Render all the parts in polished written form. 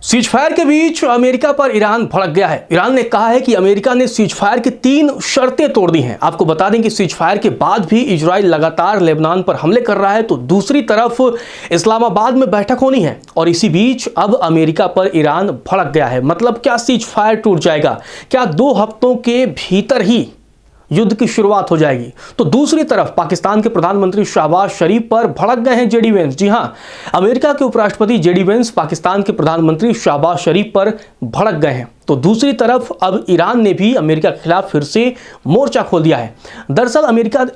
Cease fire के बीच America पर Iran भड़क गया है। ईरान ने कहा है कि अमेरिका ने सीज फायर की 3 शर्तें तोड़ दी हैं। आपको बता दें कि सीज फायर के बाद भी इजराइल लगातार लेबनान पर हमले कर रहा है, तो दूसरी तरफ इस्लामाबाद में बैठक होनी है और इसी बीच अब अमेरिका पर ईरान भड़क गया है। मतलब क्या सीज फायर टूट जाएगा? क्या 2 हफ्तों के भीतर ही युद्ध की शुरुआत हो जाएगी? तो दूसरी तरफ पाकिस्तान के प्रधानमंत्री शहबाज शरीफ पर भड़क गए हैं जेडी वेंस। जी हां, अमेरिका के उपराष्ट्रपति जेडी वेंस पाकिस्तान के प्रधानमंत्री शहबाज शरीफ पर भड़क गए हैं। तो दूसरी तरफ अब ईरान ने भी अमेरिका के खिलाफ फिर से मोर्चा खोल दिया है। दरअसल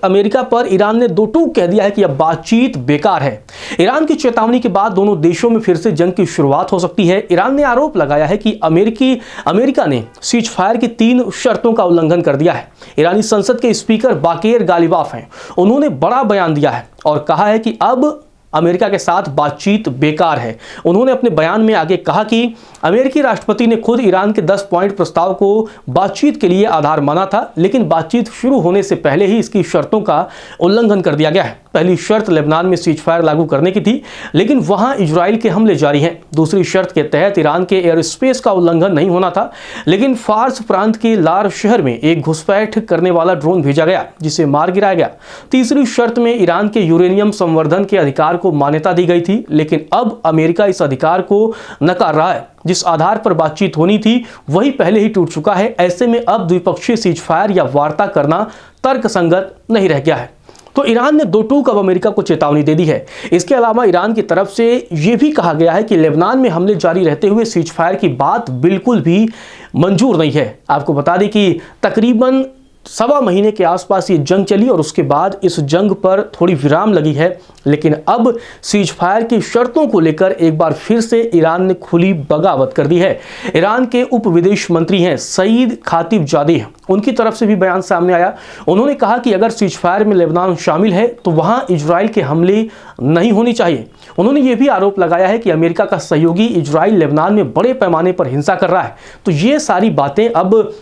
अमेरिका पर ईरान ने 2 टूक कह दिया है कि अब बातचीत बेकार है। ईरान की चेतावनी के बाद दोनों देशों में फिर से जंग की शुरुआत हो सकती है। ईरान ने आरोप लगाया है कि अमेरिका ने सीज फायर की 3 शर्तों का उल्लंघन कर दिया है। ईरानी संसद के स्पीकर बाकेर गालिबाफ हैं, उन्होंने बड़ा बयान दिया है और कहा है कि अब अमेरिका के साथ बातचीत बेकार है। उन्होंने अपने बयान में आगे कहा कि अमेरिकी राष्ट्रपति ने खुद ईरान के 10 पॉइंट प्रस्ताव को बातचीत के लिए आधार माना था, लेकिन बातचीत शुरू होने से पहले ही इसकी शर्तों का उल्लंघन कर दिया गया है। पहली शर्त लेबनान में सीज फायर लागू करने की थी, लेकिन वहां इजराइल के हमले जारी हैं। दूसरी शर्त के तहत ईरान के एयर स्पेस का उल्लंघन नहीं होना था, लेकिन फार्स प्रांत के लार शहर में एक घुसपैठ करने वाला ड्रोन भेजा गया जिसे मार गिराया गया। तीसरी शर्त में ईरान के यूरेनियम संवर्धन के अधिकार को मान्यता दी गई थी, लेकिन अब अमेरिका इस अधिकार को नकार रहा है। जिस आधार पर बातचीत होनी थी वही पहले ही टूट चुका है। ऐसे में अब द्विपक्षीय सीज फायर या वार्ता करना तर्कसंगत नहीं रह गया है। तो ईरान ने 2 टूक अब अमेरिका को चेतावनी दे दी है। इसके अलावा ईरान की तरफ से यह भी कहा गया है कि लेबनान में हमले जारी रहते हुए सीज फायर की बात बिल्कुल भी मंजूर नहीं है। आपको बता दें कि तकरीबन 1.25 महीने के आसपास ये जंग चली और उसके बाद इस जंग पर थोड़ी विराम लगी है, लेकिन अब सीज फायर की शर्तों को लेकर एक बार फिर से ईरान ने खुली बगावत कर दी है। ईरान के उप विदेश मंत्री हैं सईद खातिबजादेह, उनकी तरफ से भी बयान सामने आया। उन्होंने कहा कि अगर सीज फायर में लेबनान शामिल है तो वहां इजराइल के हमले नहीं होनी चाहिए। उन्होंने ये भी आरोप लगाया है कि अमेरिका का सहयोगी इजराइल लेबनान में बड़े पैमाने पर हिंसा कर रहा है। तो ये सारी बातें अब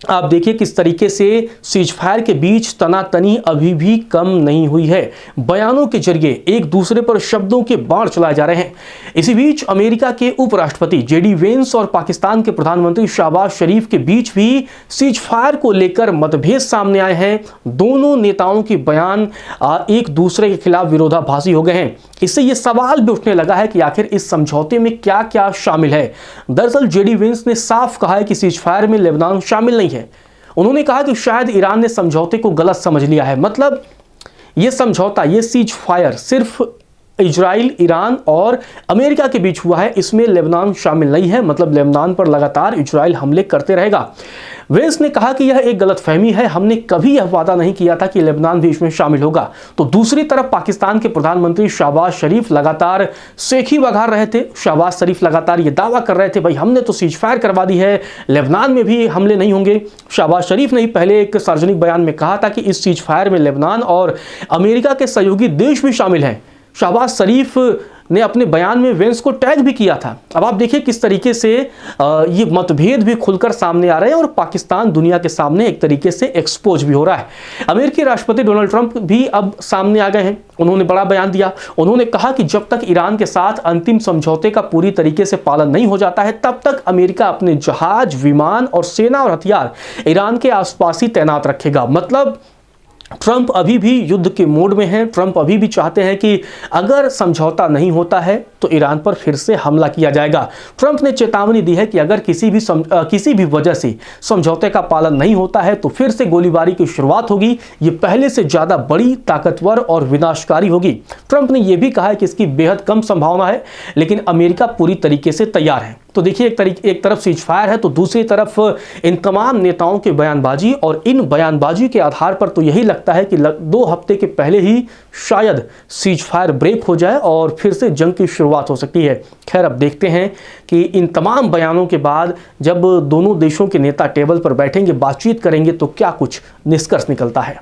आप देखिए किस तरीके से सीज फायर के बीच तनातनी अभी भी कम नहीं हुई है। बयानों के जरिए एक दूसरे पर शब्दों के बाण चलाए जा रहे हैं। इसी बीच अमेरिका के उपराष्ट्रपति जेडी वेंस और पाकिस्तान के प्रधानमंत्री शहबाज शरीफ के बीच भी सीज फायर को लेकर मतभेद सामने आए हैं। दोनों नेताओं के बयान एक दूसरे के खिलाफ विरोधाभासी हो गए हैं। इससे यह सवाल भी उठने लगा है कि आखिर इस समझौते में क्या क्या शामिल है। दरअसल जेडी वेंस ने साफ कहा है कि सीज फायर में लेबनान शामिल नहीं है। उन्होंने कहा कि शायद ईरान ने समझौते को गलत समझ लिया है। मतलब यह समझौता, यह सीज फायर सिर्फ इजराइल, ईरान और अमेरिका के बीच हुआ है, इसमें लेबनान शामिल नहीं है। मतलब लेबनान पर लगातार इजराइल हमले करते रहेगा। वेंस ने कहा कि यह एक गलतफहमी है, हमने कभी यह वादा नहीं किया था कि लेबनान भी इसमें शामिल होगा। तो दूसरी तरफ पाकिस्तान के प्रधानमंत्री शहबाज शरीफ लगातार सेखी बघार रहे थे। शहबाज शरीफ लगातार ये दावा कर रहे थे, भाई हमने तो सीज फायर करवा दी है, लेबनान में भी हमले नहीं होंगे। शहबाज शरीफ ने पहले एक सार्वजनिक बयान में कहा था कि इस सीज फायर में लेबनान और अमेरिका के सहयोगी देश भी शामिल हैं। शहबाज शरीफ ने अपने बयान में वेंस को टैग भी किया था। अब आप देखिए किस तरीके से ये मतभेद भी खुलकर सामने आ रहे हैं और पाकिस्तान दुनिया के सामने एक तरीके से एक्सपोज भी हो रहा है। अमेरिकी राष्ट्रपति डोनाल्ड ट्रंप भी अब सामने आ गए हैं। उन्होंने बड़ा बयान दिया। उन्होंने कहा कि जब तक ईरान के साथ अंतिम समझौते का पूरी तरीके से पालन नहीं हो जाता है, तब तक अमेरिका अपने जहाज, विमान और सेना और हथियार ईरान के आसपास ही तैनात रखेगा। मतलब ट्रंप अभी भी युद्ध के मोड में हैं। ट्रंप अभी भी चाहते हैं कि अगर समझौता नहीं होता है तो ईरान पर फिर से हमला किया जाएगा। ट्रंप ने चेतावनी दी है कि अगर किसी भी वजह से समझौते का पालन नहीं होता है तो फिर से गोलीबारी की शुरुआत होगी। ये पहले से ज़्यादा बड़ी, ताकतवर और विनाशकारी होगी। ट्रंप ने यह भी कहा है कि इसकी बेहद कम संभावना है, लेकिन अमेरिका पूरी तरीके से तैयार है। तो देखिए एक तरफ सीज फायर है तो दूसरी तरफ इन तमाम नेताओं की बयानबाजी, और इन बयानबाजी के आधार पर तो यही लगता है कि 2 हफ्ते के पहले ही शायद सीज फायर ब्रेक हो जाए और फिर से जंग की शुरुआत हो सकती है। खैर, अब देखते हैं कि इन तमाम बयानों के बाद जब दोनों देशों के नेता टेबल पर बैठेंगे, बातचीत करेंगे, तो क्या कुछ निष्कर्ष निकलता है।